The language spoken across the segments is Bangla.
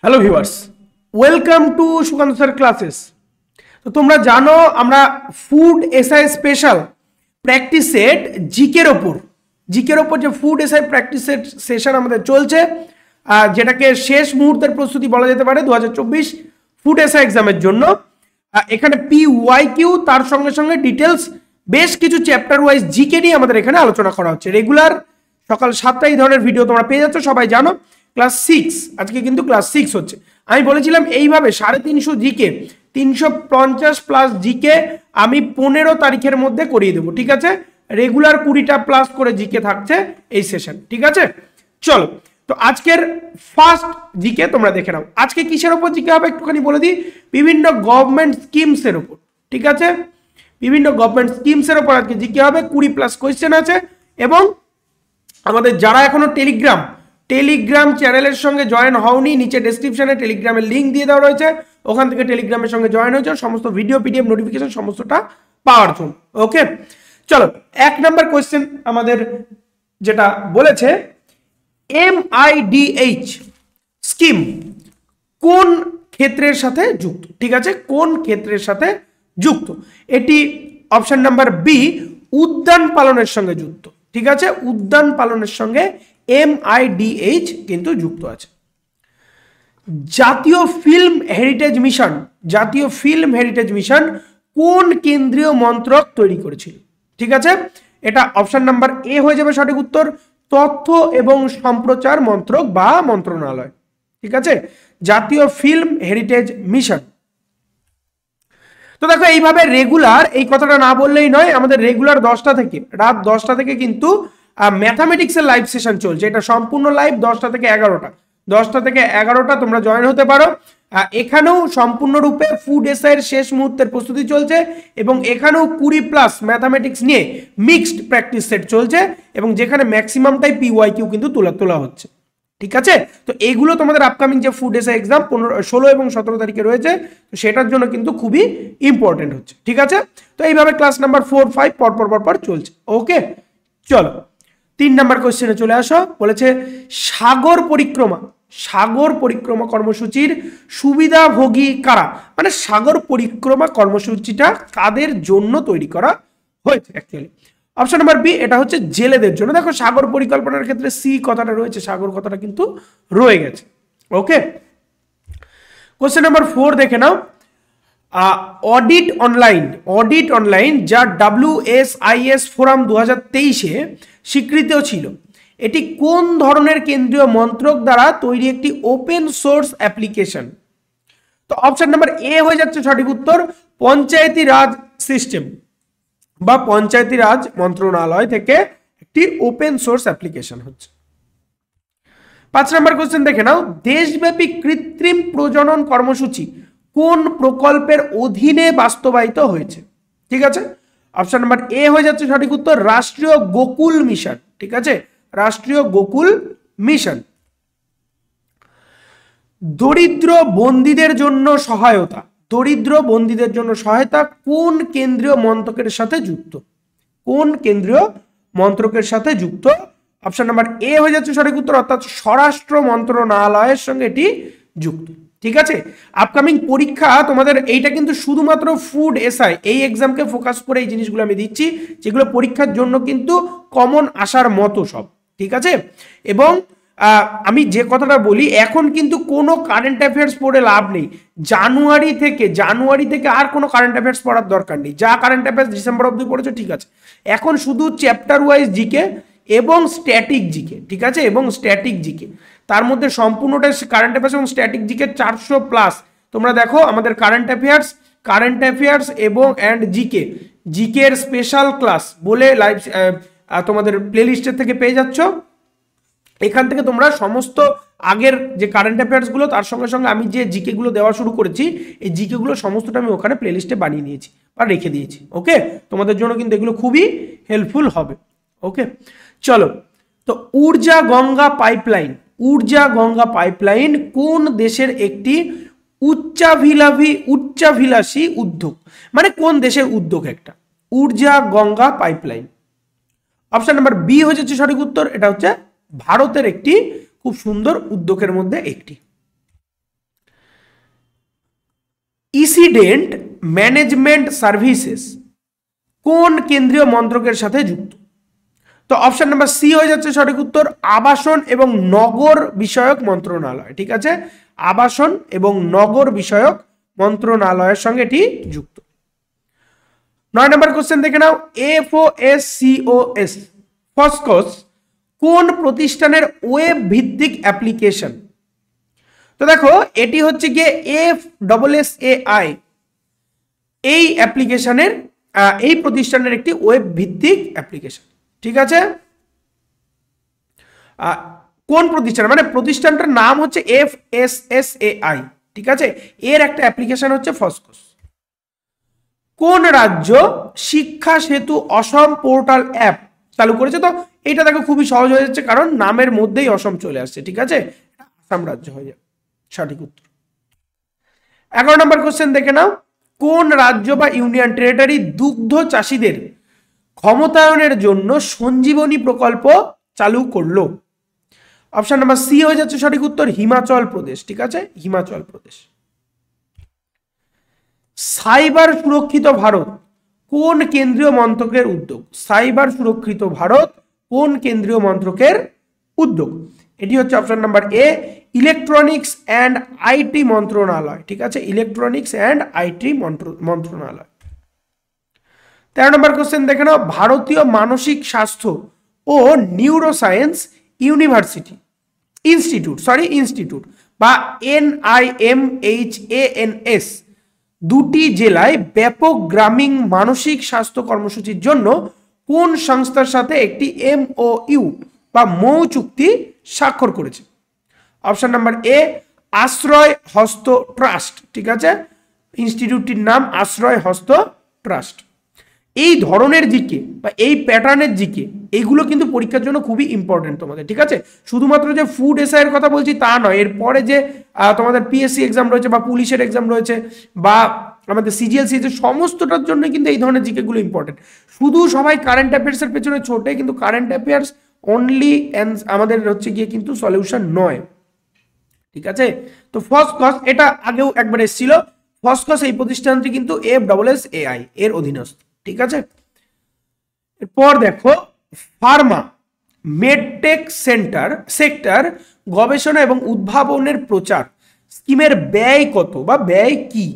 Hello viewers, welcome to Sukanta sir classes. তো তোমরা জানো আমরা food SI special practice set জিকের ওপর যে food SI practice set session আমাদের চলছে, যেটাকে শেষ মুহূর্তের প্রস্তুতি বলা যেতে পারে 2024 ফুড এসআই এক্সামের জন্য। এখানে PYQ তার সঙ্গে সঙ্গে ডিটেলস বেশ কিছু চ্যাপ্টার ওয়াইজ জিকে নিয়ে আমাদের এখানে আলোচনা করা হচ্ছে। রেগুলার সকাল 7টায় এই ধরনের ভিডিও তোমরা পেয়ে যাচ্ছ, সবাই জানো। ক্লাস 6 আজকে কিন্তু ক্লাস 6 হচ্ছে। আমি বলেছিলাম এইভাবে 350 জিকে 350 প্লাস জিকে আমি 15 তারিখের মধ্যে করিয়ে দেবো, ঠিক আছে? রেগুলার 20টা প্লাস করে জিকে থাকছে এই সেশন, ঠিক আছে? চলো, তো আজকের ফার্স্ট জিকে তোমরা দেখে নাও। আজকে কিসের উপর জিকে হবে একটুখানি বলে দিই। বিভিন্ন গভর্নমেন্ট স্কিমসের উপর, ঠিক আছে? বিভিন্ন গভর্নমেন্ট স্কিমসের উপর আজকে জিকে হবে। 20 প্লাস কোয়েশ্চেন আছে। এবং আমাদের যারা এখনো টেলিগ্রাম চ্যানেলের সঙ্গে জয়েন হওনি, নিচে ডেসক্রিপশনে টেলিগ্রামের লিঙ্ক দিয়ে দেওয়া রয়েছে, ওখান থেকে টেলিগ্রামের সঙ্গে জয়েন হয়েছে সমস্ত ভিডিও পিডিএফ নোটিফিকেশন সমস্তটা পাওয়ার জন্য। ওকে, চলো 1 নাম্বার কোয়েশ্চেন আমাদের যেটা বলেছে, MIDH স্কিম কোন ক্ষেত্রের সাথে যুক্ত? ঠিক আছে, কোন ক্ষেত্রের সাথে যুক্ত? এটি অপশন নাম্বার বি, উদ্যান পালনের সঙ্গে যুক্ত। ঠিক আছে, উদ্যান পালনের সঙ্গে MIDH কিন্তু যুক্ত আছে। জাতীয় ফিল্ম হেরিটেজ মিশন কোন কেন্দ্রীয় মন্ত্রক তৈরি করেছিল? ঠিক আছে, এটা অপশন নাম্বার এ হয়ে যাবে সঠিক উত্তর, তথ্য এবং সম্প্রচার মন্ত্রক বা মন্ত্রণালয়। ঠিক আছে, জাতীয় ফিল্ম হেরিটেজ মিশন। তো দেখো এইভাবে রেগুলার, এই কথাটা না বললেই নয়, আমাদের রেগুলার রাত 10টা থেকে কিন্তু ম্যাথামেটিক্সের লাইভ সেশন চলছে। এটা সম্পূর্ণ লাইভ, 10টা থেকে 11টা তোমরা জয়েন হতে পারো। এখানেও সম্পূর্ণরূপে ফুড এসআইয়ের শেষ মুহূর্তের প্রস্তুতি চলছে এবং এখানেও 20 প্লাস ম্যাথামেটিক্স নিয়ে মিক্সড প্র্যাকটিস সেট চলছে এবং যেখানে ম্যাক্সিমামটাই PYQ কিন্তু তোলা হচ্ছে। ঠিক আছে, তো এইগুলো তোমাদের আপকামিং যে ফুড এসআই এক্সাম 16 এবং 17 তারিখে রয়েছে, তো সেটার জন্য কিন্তু খুবই ইম্পর্টেন্ট হচ্ছে। ঠিক আছে, তো এইভাবে ক্লাস নাম্বার 4, 5 পর চলছে। ওকে, চলো 3 নাম্বার কোশ্চেনে চলে আসো। বলেছে সাগর পরিক্রমা কর্মসূচির সুবিধাভোগী কারা? মানে সাগর পরিক্রমা কর্মসূচিটা কাদের জন্য তৈরি করা হয়েছে অ্যাকচুয়ালি? অপশন নাম্বার বি, এটা হচ্ছে জেলেদের জন্য। দেখো সাগর পরিকল্পনার ক্ষেত্রে সি কথাটা রয়েছে, সাগর কথাটা কিন্তু রয়ে গেছে। ওকে, কোশ্চেন নাম্বার 4 দেখে নাও। অডিট অনলাইন যা WSIS ফোরাম 2023-এ স্বীকৃত ছিল, এটি কোন ধরনের কেন্দ্রীয় মন্ত্রক দ্বারা তৈরি একটি ওপেন সোর্স অ্যাপ্লিকেশন? তো অপশন নাম্বার এ হয়ে যাচ্ছে সঠিক উত্তর, পঞ্চায়েতি রাজ সিস্টেম বা পঞ্চায়েতি রাজ মন্ত্রণালয় থেকে একটি ওপেন সোর্স অ্যাপ্লিকেশন হচ্ছে। 5 নম্বর কোশ্চেন দেখে নাও। দেশব্যাপী কৃত্রিম প্রজনন কর্মসূচি কোন প্রকল্পের অধীনে বাস্তবায়িত হয়েছে? ঠিক আছে, অপশন নাম্বার এ হয়ে যাচ্ছে সঠিক উত্তর, রাষ্ট্রীয় গোকুল মিশন। ঠিক আছে, রাষ্ট্রীয় গোকুল মিশন। দরিদ্র বন্দীদের জন্য সহায়তা কোন কেন্দ্রীয় মন্ত্রকের সাথে যুক্ত? অপশন নাম্বার এ হয়ে যাচ্ছে সঠিক উত্তর, অর্থাৎ স্বরাষ্ট্র মন্ত্রণালয়ের সঙ্গে এটি যুক্ত। ঠিক আছে, আপকামিং পরীক্ষা তোমাদের এইটা কিন্তু শুধুমাত্র ফুড এসআই এই এক্সামকে ফোকাস করে এই জিনিসগুলো আমি দিচ্ছি, যেগুলো পরীক্ষার জন্য কিন্তু কমন আসার মতো সব। ঠিক আছে, এবং আমি যে কথাটা বলি, এখন কিন্তু কোনো কারেন্ট অ্যাফেয়ার্স পড়ে লাভ নেই। জানুয়ারি থেকে আর কোনো কারেন্ট অ্যাফেয়ার্স পড়ার দরকার নেই। যা কারেন্ট অ্যাফেয়ার্স ডিসেম্বর অবধি পড়েছো ঠিক আছে, এখন শুধু চ্যাপ্টার ওয়াইজ জিকে এবং স্ট্যাটিক জিকে। ঠিক আছে, এবং স্ট্যাটিক জিকে তার মধ্যে সম্পূর্ণটা কারেন্ট অ্যাফেয়ার্স এবং স্ট্যাটিক জিকে 400 প্লাস। তোমরা দেখো আমাদের কারেন্ট অ্যাফেয়ার্স এবং জিকে এর স্পেশাল ক্লাস বলে লাইভ তোমাদের প্লেলিস্টের থেকে পেয়ে যাচ্ছ। এখান থেকে তোমরা সমস্ত আগের যে কারেন্ট অ্যাফেয়ার্স গুলো তার সঙ্গে সঙ্গে আমি যে জিকে গুলো দেওয়া শুরু করেছি, এই জিকে গুলো সমস্তটা আমি ওখানে প্লেলিস্টে বানিয়ে নিয়েছি বা রেখে দিয়েছি। ওকে, তোমাদের জন্য কিন্তু এগুলো খুবই হেল্পফুল হবে। ওকে, চলো, তো ঊর্জা গঙ্গা পাইপলাইন কোন দেশের একটি উচ্চাভিলাষী উদ্যোগ? মানে কোন দেশের উদ্যোগ একটা Urja Ganga pipeline? Option number B হয়ে যাচ্ছে সঠিক উত্তর, এটা হচ্ছে ভারতের একটি খুব সুন্দর উদ্যোগের মধ্যে একটি। ইনসিডেন্ট ম্যানেজমেন্ট সার্ভিসেস কোন কেন্দ্রীয় মন্ত্রকের সাথে যুক্ত? তো অপশন নাম্বার সি হয়ে যাচ্ছে সঠিক উত্তর, আবাসন এবং নগর বিষয়ক মন্ত্রণালয়। ঠিক আছে, আবাসন এবং নগর বিষয়ক মন্ত্রণালয়ের সঙ্গে এটি যুক্ত। 9 নম্বর কোশ্চেন দেখে নাও, FOSCOS ফসকস কোন প্রতিষ্ঠানের ওয়েব ভিত্তিক অ্যাপ্লিকেশন? তো দেখো এটি হচ্ছে গিয়ে FSSAI এই অ্যাপ্লিকেশনের এই প্রতিষ্ঠানের একটি ওয়েব ভিত্তিক অ্যাপ্লিকেশন। ঠিক আছে, কোন প্রতিষ্ঠান মানে প্রতিষ্ঠানটার নাম হচ্ছে FSSAI। ঠিক আছে, এর একটা অ্যাপ্লিকেশন হচ্ছে ফসকস। কোন রাজ্য শিক্ষা সেতু অসম পোর্টাল অ্যাপ চালু করেছে? তো এটা দেখো খুবই সহজ হয়ে যাচ্ছে, কারণ নামের মধ্যেই অসম চলে আসছে। ঠিক আছে, আসাম রাজ্য হয়ে যাবে সঠিক উত্তর। 11 নম্বর কোশ্চেন দেখে নাও, কোন রাজ্য বা ইউনিয়ন টেরিটরি দুগ্ধ চাষীদের ক্ষমতায়নের জন্য সঞ্জীবনী প্রকল্প চালু করলো? অপশন নাম্বার সি হয়ে যাচ্ছে সঠিক উত্তর, হিমাচল প্রদেশ। ঠিক আছে, হিমাচল প্রদেশ। সাইবার সুরক্ষিত ভারত কোন কেন্দ্রীয় মন্ত্রকের উদ্যোগ? সাইবার সুরক্ষিত ভারত কোন কেন্দ্রীয় মন্ত্রকের উদ্যোগ? এটি হচ্ছে option number A, electronics and IT মন্ত্রণালয়। ঠিক আছে, ইলেকট্রনিক্স অ্যান্ড আইটি মন্ত্রণালয়। 13 নম্বর কোশ্চেন দেখে নাও, ভারতীয় মানসিক স্বাস্থ্য ও নিউরোসায়েন্স ইনস্টিটিউট বা NIMHANS দুটি জেলায় ব্যাপক গ্রামীণ মানসিক স্বাস্থ্য কর্মসূচির জন্য কোন সংস্থার সাথে একটি MOU বা মৌ চুক্তি স্বাক্ষর করেছে? অপশন নাম্বার এ, আশ্রয় হস্ত ট্রাস্ট। ঠিক আছে, ইনস্টিটিউটটির নাম আশ্রয় হস্ত ট্রাস্ট। এই ধরনের জিকে বা এই প্যাটার্নের জিকে এইগুলো কিন্তু পরীক্ষার জন্য খুবই ইম্পর্টেন্ট তোমাদের। ঠিক আছে, শুধুমাত্র যে ফুড এসআই এর কথা বলছি তা নয়, এরপরে যে তোমাদের পিএসসি এক্সাম রয়েছে বা পুলিশের এক্সাম রয়েছে বা আমাদের CGLC সমস্তটার জন্য কিন্তু এই ধরনের জিকে গুলো ইম্পর্টেন্ট। শুধু সবাই কারেন্ট অ্যাফেয়ার্স এর পেছনে ছোটে, কিন্তু কারেন্ট অ্যাফেয়ার্স অনলি আমাদের হচ্ছে গিয়ে কিন্তু সলিউশন নয়। ঠিক আছে, তো ফসকস এটা আগেও একবার এসেছিল। ফসকস এই প্রতিষ্ঠানটি কিন্তু FSSAI এর অধীনস্থ। ঠিক আছে, এরপর দেখো, ফার্মা মেডটেক সেক্টর গবেষণা এবং উদ্ভাবনের প্রচার স্কিমের ব্যয় কত বা ব্যয় কি?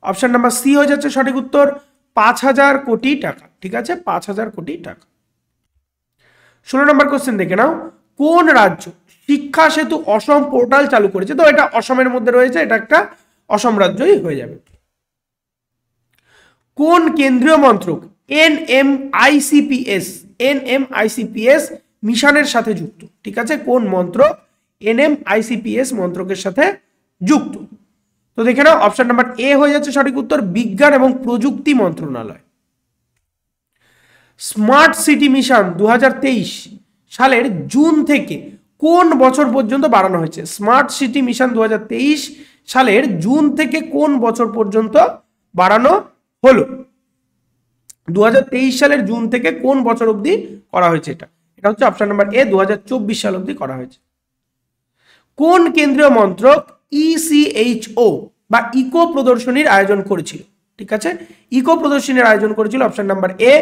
অপশন নাম্বার সি হয়ে যাচ্ছে সঠিক উত্তর, 5,000 কোটি টাকা। ঠিক আছে, 5,000 কোটি টাকা। 16 নম্বর কোশ্চেন দেখে নাও, কোন রাজ্য শিক্ষা সেতু অসম পোর্টাল চালু করেছে? তো এটা অসমের মধ্যে রয়েছে, এটা একটা অসম রাজ্যই হয়ে যাবে। কোন কেন্দ্রীয় মন্ত্রক NMICPS মিশনের সাথে যুক্ত? ঠিক আছে, কোন মন্ত্রক NMICPS মন্ত্রকের সাথে যুক্ত? তো দেখে নাও, অপশন নাম্বার এ হয়ে যাচ্ছে সঠিক উত্তর, বিজ্ঞান এবং প্রযুক্তি মন্ত্রণালয়। স্মার্ট সিটি মিশন 2023 সালের জুন থেকে কোন বছর পর্যন্ত বাড়ানো হয়েছে? স্মার্ট সিটি মিশন 2023 সালের জুন থেকে কোন বছর পর্যন্ত বাড়ানো হলো? 2023 সালের জুন থেকে কোন বছর অবধি করা হয়েছে? এটা হচ্ছে অপশন নাম্বার এ, 2024 সাল অবধি করা হয়েছে। কোন কেন্দ্রীয় মন্ত্রক ECHO বা ইকো প্রদর্শনীর আয়োজন করেছিল? ঠিক আছে, ইকো প্রদর্শনীর আয়োজন করেছিল অপশন নাম্বার এ,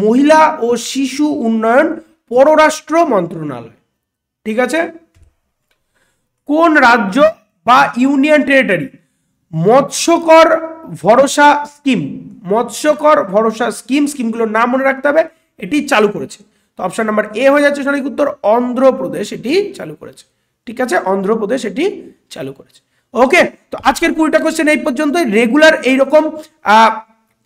মহিলা ও শিশু উন্নয়ন পররাষ্ট্র মন্ত্রণালয়। ঠিক আছে, কোন রাজ্য বা ইউনিয়ন টেরিটরি মৎস্যকর ভরসা স্কিমগুলোর নাম মনে রাখতে হবে, এটি চালু করেছে? তো অপশন নাম্বার এ হয়ে যাচ্ছে সঠিক উত্তর, অন্ধ্রপ্রদেশ এটি চালু করেছে। ঠিক আছে, অন্ধ্রপ্রদেশ এটি চালু করেছে। ওকে, তো আজকের 20টা কোশ্চেন এই পর্যন্তই। রেগুলার এইরকম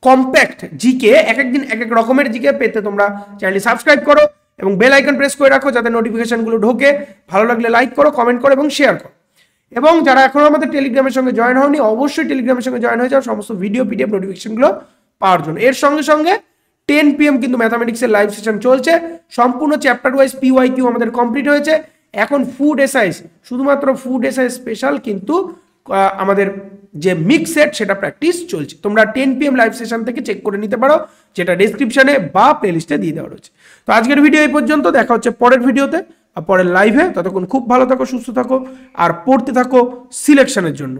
কম্প্যাক্ট জিকে এক একদিন এক এক রকমের জিকে পেতে তোমরা চ্যানেলটি সাবস্ক্রাইব করো এবং বেল আইকন প্রেস করে রাখো যাতে নোটিফিকেশনগুলো ঢোকে। ভালো লাগলে লাইক করো, কমেন্ট করো এবং শেয়ার করো। এবং যারা এখনো আমাদের টেলিগ্রামের সঙ্গে জয়েন হওনি, অবশ্যই টেলিগ্রামের সঙ্গে জয়েন হয়ে যাও সমস্ত ভিডিও PDF নোটিফিকেশনগুলো পাওয়ার জন্য। এর সঙ্গে সঙ্গে 10 PM কিন্তু ম্যাথামেটিক্সের লাইভ সেশন চলছে, সম্পূর্ণ চ্যাপ্টার ওয়াইজ PYQ আমাদের কমপ্লিট হয়েছে। এখন ফুড এসআইস, শুধুমাত্র ফুড এসআইস স্পেশাল কিন্তু আমাদের যে মিক্স সেট সেটা প্র্যাকটিস চলছে। তোমরা 10 PM লাইভ সেশন থেকে চেক করে নিতে পারো, যেটা ডেসক্রিপশনে বা প্লেলিস্টে দিয়ে দেওয়া রয়েছে। তো আজকের ভিডিও এই পর্যন্ত, দেখা হচ্ছে পরের ভিডিওতে আর পরের লাইভে। ততক্ষণ খুব ভালো থাকো, সুস্থ থাকো আর পড়তে থাকো সিলেকশনের জন্য।